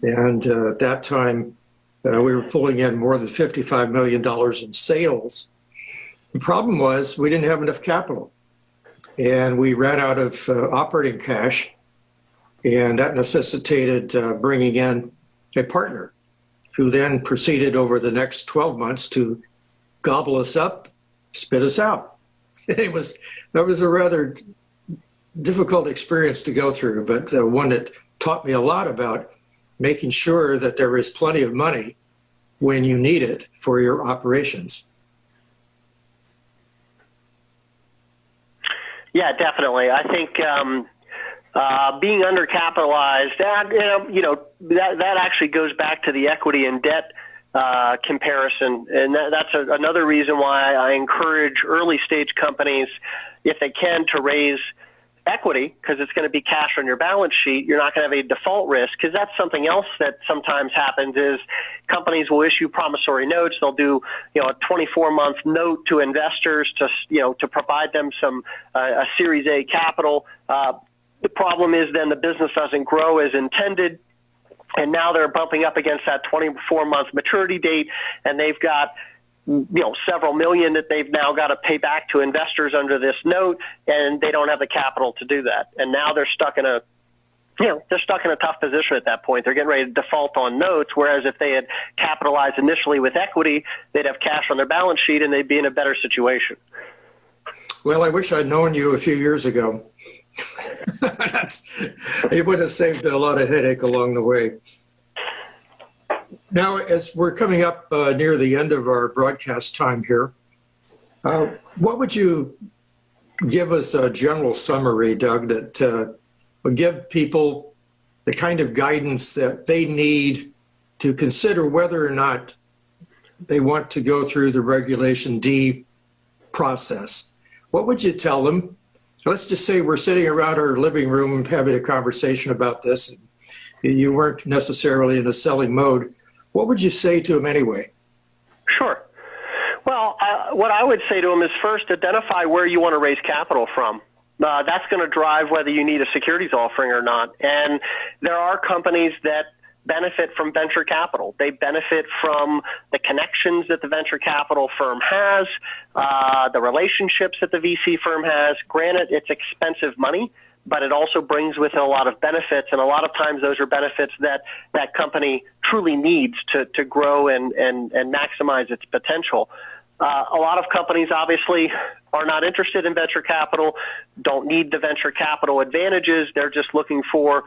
And at that time, we were pulling in more than $55 million in sales. The problem was we didn't have enough capital. And we ran out of operating cash. And that necessitated bringing in a partner who then proceeded over the next 12 months to gobble us up, spit us out. That was a rather difficult experience to go through, but one that taught me a lot about making sure that there is plenty of money when you need it for your operations.
Yeah, definitely. I think being undercapitalized, that actually goes back to the equity and debt comparison, and that's another reason why I encourage early stage companies, if they can, to raise equity, because it's going to be cash on your balance sheet. You're not going to have a default risk, because that's something else that sometimes happens is companies will issue promissory notes. They'll do a 24-month note to investors to provide them some a Series A capital. The problem is then the business doesn't grow as intended, and now they're bumping up against that 24-month maturity date, and they've got several million that they've now got to pay back to investors under this note, and they don't have the capital to do that. And now they're stuck in a tough position at that point. They're getting ready to default on notes, whereas if they had capitalized initially with equity, they'd have cash on their balance sheet and they'd be in a better situation.
Well, I wish I'd known you a few years ago. It would have saved a lot of headache along the way. Now, as we're coming up near the end of our broadcast time here, what would you give us a general summary, Doug, that would give people the kind of guidance that they need to consider whether or not they want to go through the Regulation D process? What would you tell them? Let's just say we're sitting around our living room having a conversation about this, and you weren't necessarily in a selling mode. What would you say to them anyway?
Sure. Well, what I would say to them is first identify where you want to raise capital from. That's going to drive whether you need a securities offering or not. And there are companies that benefit from venture capital. They benefit from the connections that the venture capital firm has, the relationships that the VC firm has. Granted, it's expensive money, but it also brings with it a lot of benefits, and a lot of times those are benefits that that company truly needs to grow and maximize its potential. A lot of companies obviously are not interested in venture capital, don't need the venture capital advantages. They're just looking for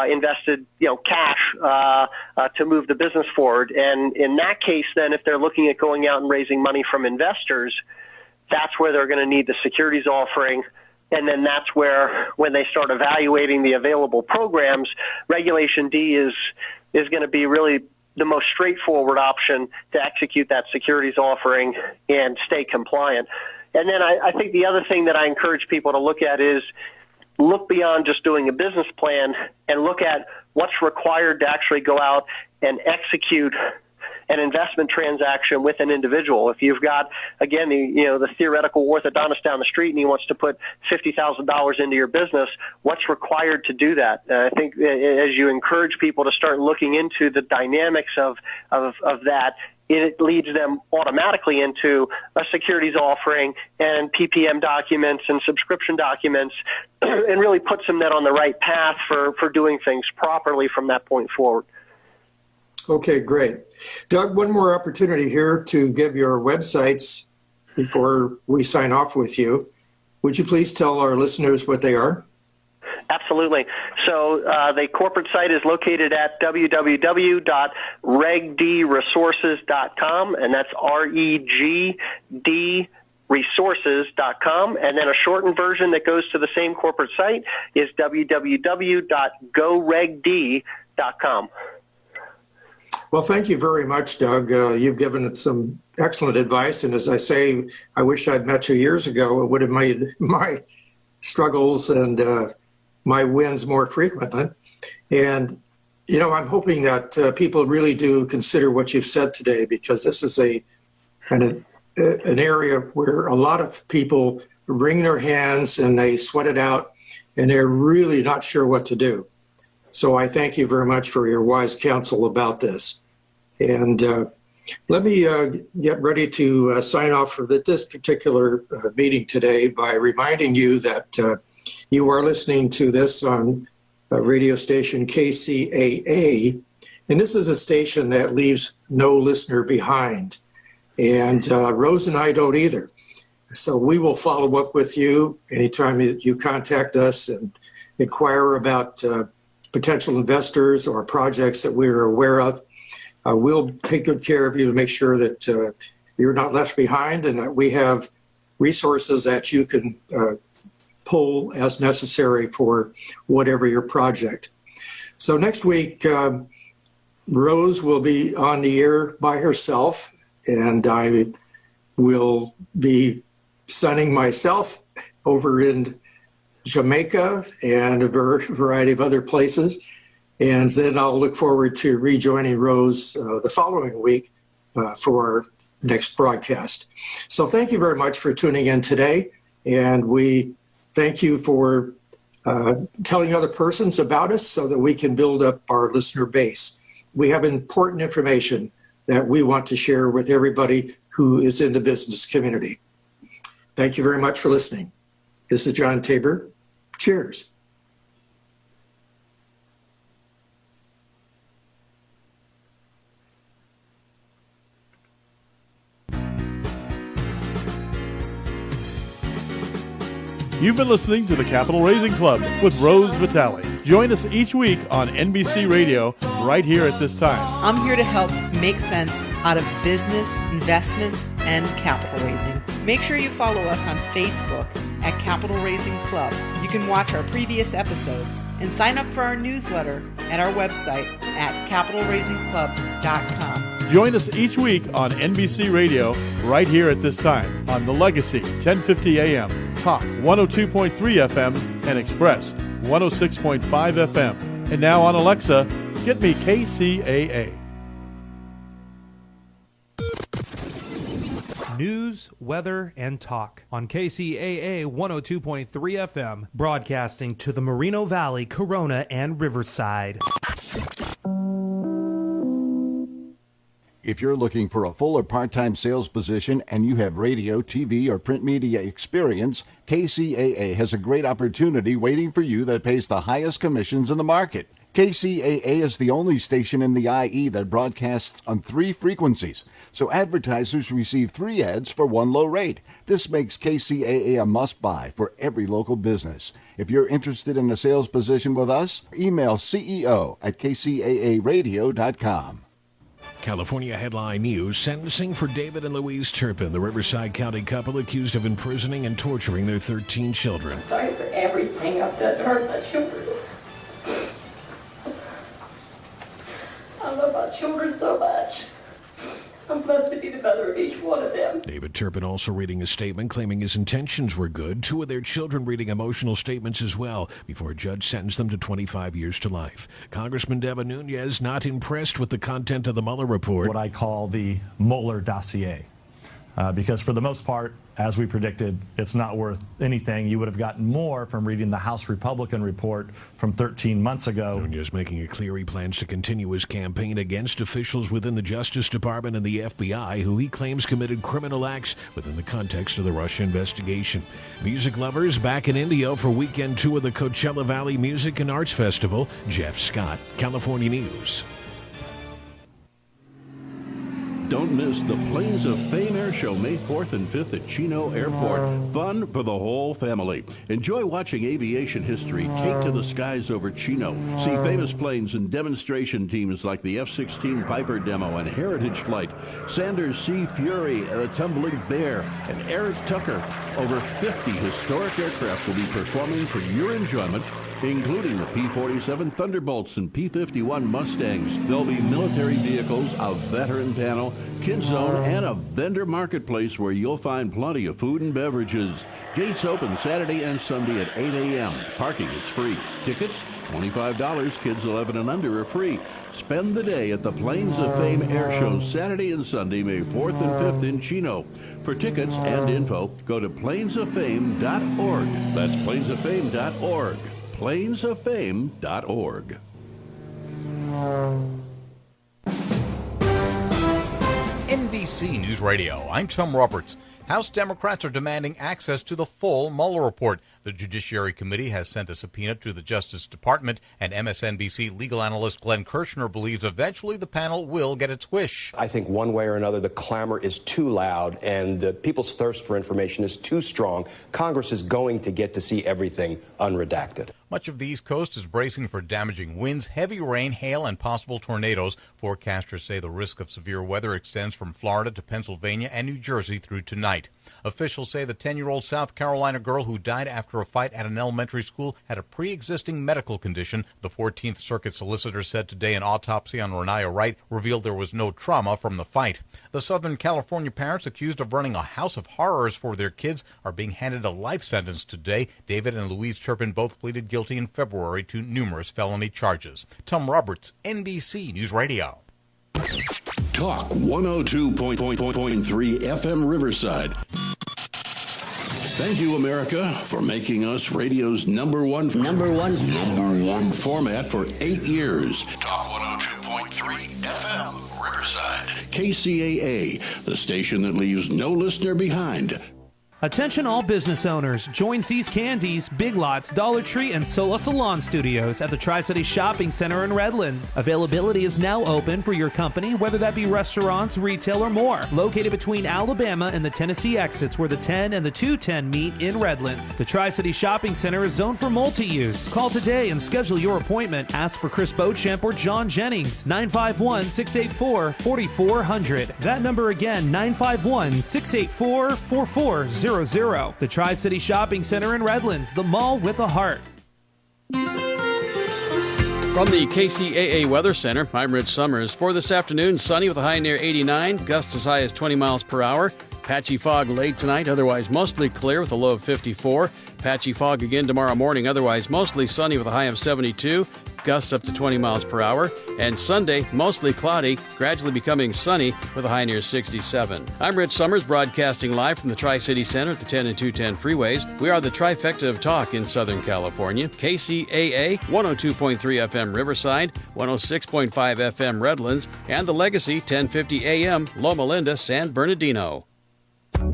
invested cash to move the business forward. And in that case, then, if they're looking at going out and raising money from investors, that's where they're going to need the securities offering. And then that's where, when they start evaluating the available programs, Regulation D is going to be really the most straightforward option to execute that securities offering and stay compliant. And then I think the other thing that I encourage people to look at is look beyond just doing a business plan and look at what's required to actually go out and execute an investment transaction with an individual. If you've got, again, the theoretical orthodontist down the street and he wants to put $50,000 into your business, what's required to do that? I think as you encourage people to start looking into the dynamics of that, it leads them automatically into a securities offering and PPM documents and subscription documents, and really puts them then on the right path for doing things properly from that point forward.
Okay, great. Doug, one more opportunity here to give your websites before we sign off with you. Would you please tell our listeners what they are?
Absolutely. So the corporate site is located at www.regdresources.com, and that's REGD resources.com, and then a shortened version that goes to the same corporate site is www.goregd.com.
Well, thank you very much, Doug. You've given it some excellent advice, and as I say, I wish I'd met you years ago. It would have made my struggles and my wins more frequently. And, you know, I'm hoping that people really do consider what you've said today, because this is an area where a lot of people wring their hands and they sweat it out, and they're really not sure what to do. So I thank you very much for your wise counsel about this. And let me get ready to sign off for this particular meeting today by reminding you that you are listening to this on radio station KCAA, and this is a station that leaves no listener behind. And Rose and I don't either. So we will follow up with you anytime you contact us and inquire about potential investors or projects that we're aware of. We'll take good care of you to make sure that you're not left behind, and that we have resources that you can pull as necessary for whatever your project. So next week, Rose will be on the air by herself, and I will be sunning myself over in Jamaica and a variety of other places. And then I'll look forward to rejoining Rose the following week for our next broadcast. So thank you very much for tuning in today. And we thank you for telling other persons about us so that we can build up our listener base. We have important information that we want to share with everybody who is in the business community. Thank you very much for listening. This is John Tabor. Cheers.
You've been listening to the Capital Raising Club with Rose Vitale. Join us each week on NBC Radio right here at this time.
I'm here to help make sense out of business, investments, and capital raising. Make sure you follow us on Facebook at Capital Raising Club. You can watch our previous episodes and sign up for our newsletter at our website at capitalraisingclub.com.
Join us each week on NBC Radio right here at this time on The Legacy, 1050 AM, Talk 102.3 FM, and Express 106.5 FM. And now on Alexa, get me KCAA.
News, weather, and talk on KCAA 102.3 FM, broadcasting to the Moreno Valley, Corona, and Riverside.
If you're looking for a full or part-time sales position and you have radio, TV, or print media experience, KCAA has a great opportunity waiting for you that pays the highest commissions in the market. KCAA is the only station in the IE that broadcasts on 3 frequencies, so advertisers receive 3 ads for 1 low rate. This makes KCAA a must-buy for every local business. If you're interested in a sales position with us, email ceo@kcaaradio.com.
California headline news: sentencing for David and Louise Turpin, the Riverside County couple accused of imprisoning and torturing their 13 children.
I'm sorry for everything I've done to hurt my children. I love my children so much. I'm blessed to be the mother of each one of them.
David Turpin also reading a statement claiming his intentions were good. 2 of their children reading emotional statements as well before a judge sentenced them to 25 years to life. Congressman Devin Nunes not impressed with the content of the Mueller report.
What I call the Mueller dossier. Because for the most part, as we predicted, it's not worth anything. You would have gotten more from reading the House Republican report from 13 months ago.
Nunes making it clear he plans to continue his campaign against officials within the Justice Department and the FBI who he claims committed criminal acts within the context of the Russia investigation. Music lovers back in Indio for weekend 2 of the Coachella Valley Music and Arts Festival. Jeff Scott, California News.
Don't miss the Plains of Fame Air Show May 4th and 5th at Chino Airport. Fun for the whole family. Enjoy watching aviation history take to the skies over Chino. See famous planes and demonstration teams like the F-16 Piper demo and Heritage Flight, Sanders Sea Fury, the Tumbling Bear, and Eric Tucker. Over 50 historic aircraft will be performing for your enjoyment, including the P-47 Thunderbolts and P-51 Mustangs. There'll be military vehicles, a veteran panel, kids zone, and a vendor marketplace where you'll find plenty of food and beverages. Gates open Saturday and Sunday at 8 a.m. Parking is free. Tickets, $25. Kids 11 and under are free. Spend the day at the Plains of Fame Air Show Saturday and Sunday, May 4th and 5th in Chino. For tickets and info, go to plainsoffame.org. That's plainsoffame.org. plainsoffame.org.
NBC News Radio, I'm Tom Roberts. House Democrats are demanding access to the full Mueller report. The Judiciary Committee has sent a subpoena to the Justice Department, and MSNBC legal analyst Glenn Kirshner believes eventually the panel will get its wish.
I think one way or another, the clamor is too loud and the people's thirst for information is too strong. Congress is going to get to see everything unredacted.
Much of the East Coast is bracing for damaging winds, heavy rain, hail, and possible tornadoes. Forecasters say the risk of severe weather extends from Florida to Pennsylvania and New Jersey through tonight. Officials say the 10-year-old South Carolina girl who died after a fight at an elementary school had a pre-existing medical condition. The 14th Circuit solicitor said today an autopsy on Renaya Wright revealed there was no trauma from the fight. The Southern California parents accused of running a house of horrors for their kids are being handed a life sentence today. David and Louise Turpin both pleaded guilty in February to numerous felony charges. Tom Roberts, NBC News Radio.
Talk 102.3 FM Riverside. Thank you, America, for making us radio's number one format for 8 years. Talk 102.3 FM Riverside. KCAA, the station that leaves no listener behind.
Attention all business owners, join C's Candies, Big Lots, Dollar Tree, and Sola Salon Studios at the Tri-City Shopping Center in Redlands. Availability is now open for your company, whether that be restaurants, retail, or more. Located between Alabama and the Tennessee exits where the 10 and the 210 meet in Redlands. The Tri-City Shopping Center is zoned for multi-use. Call today and schedule your appointment. Ask for Chris Beauchamp or John Jennings, 951-684-4400. That number again, 951-684-4400. The Tri-City Shopping Center in Redlands, the mall with a heart.
From the KCAA Weather Center, I'm Rich Summers. For this afternoon, sunny with a high near 89, gusts as high as 20 miles per hour. Patchy fog late tonight, otherwise mostly clear with a low of 54. Patchy fog again tomorrow morning, otherwise mostly sunny with a high of 72. Gusts up to 20 miles per hour. And Sunday, mostly cloudy, gradually becoming sunny with a high near 67. I'm Rich Summers, broadcasting live from the Tri-City Center at the 10 and 210 freeways. We are the trifecta of talk in Southern California. KCAA, 102.3 FM Riverside, 106.5 FM Redlands, and the Legacy, 1050 AM, Loma Linda, San Bernardino.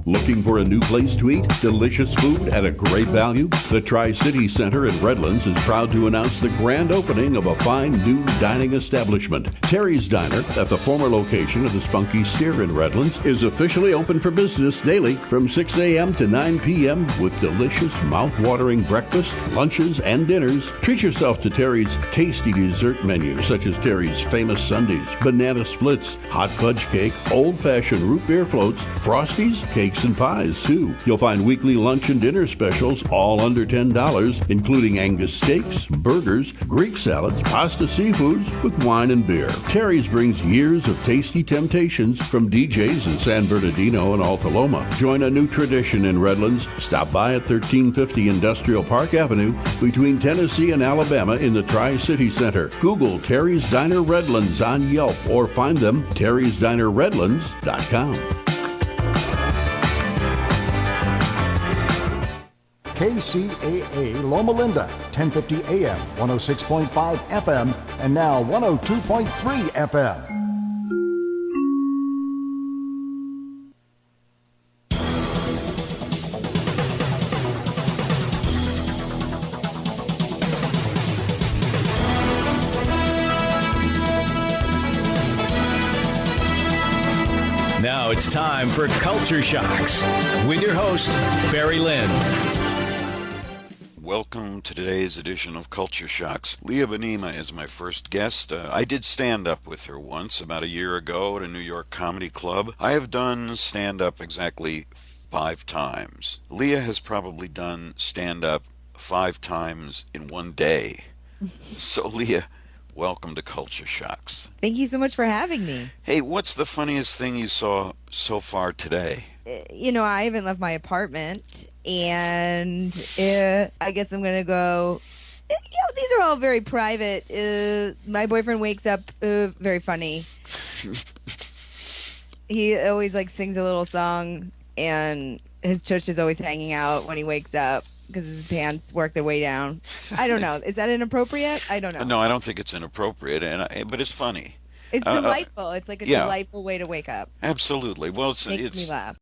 Looking for a new place to eat? Delicious food at a great value? The Tri-City Center in Redlands is proud to announce the grand opening of a fine new dining establishment. Terry's Diner, at the former location of the Spunky Steer in Redlands, is officially open for business daily from 6 a.m. to 9 p.m. with delicious, mouth-watering breakfast, lunches, and dinners. Treat yourself to Terry's tasty dessert menu, such as Terry's famous sundaes, banana splits, hot fudge cake, old-fashioned root beer floats, frosties, cakes and pies, too. You'll find weekly lunch and dinner specials, all under $10, including Angus steaks, burgers, Greek salads, pasta seafoods with wine and beer. Terry's brings years of tasty temptations from DJs in San Bernardino and Alta Loma. Join a new tradition in Redlands. Stop by at 1350 Industrial Park Avenue between Tennessee and Alabama in the Tri-City Center. Google Terry's Diner Redlands on Yelp or find them terrysdinerredlands.com.
KCAA Loma Linda, 1050 AM, 106.5 FM, and now 102.3 FM.
It's time for Culture Shocks with your host, Barry Lynn.
Welcome to today's edition of Culture Shocks. Leah Benema is my first guest. I did stand-up with her once, about a year ago, at a New York comedy club. I have done stand-up exactly 5 times. Leah has probably done stand-up 5 times in one day. So, Leah, welcome to Culture Shocks.
Thank you so much for having me.
Hey, what's the funniest thing you saw so far today?
I haven't left my apartment, and I guess I'm going to go. These are all very private. My boyfriend wakes up very funny. He always sings a little song, and his tush is always hanging out when he wakes up because his pants work their way down. I don't know. Is that inappropriate? I don't know.
No, I don't think it's inappropriate, but it's funny.
It's delightful. It's like a delightful way to wake up.
Absolutely. Well,
Makes me laugh.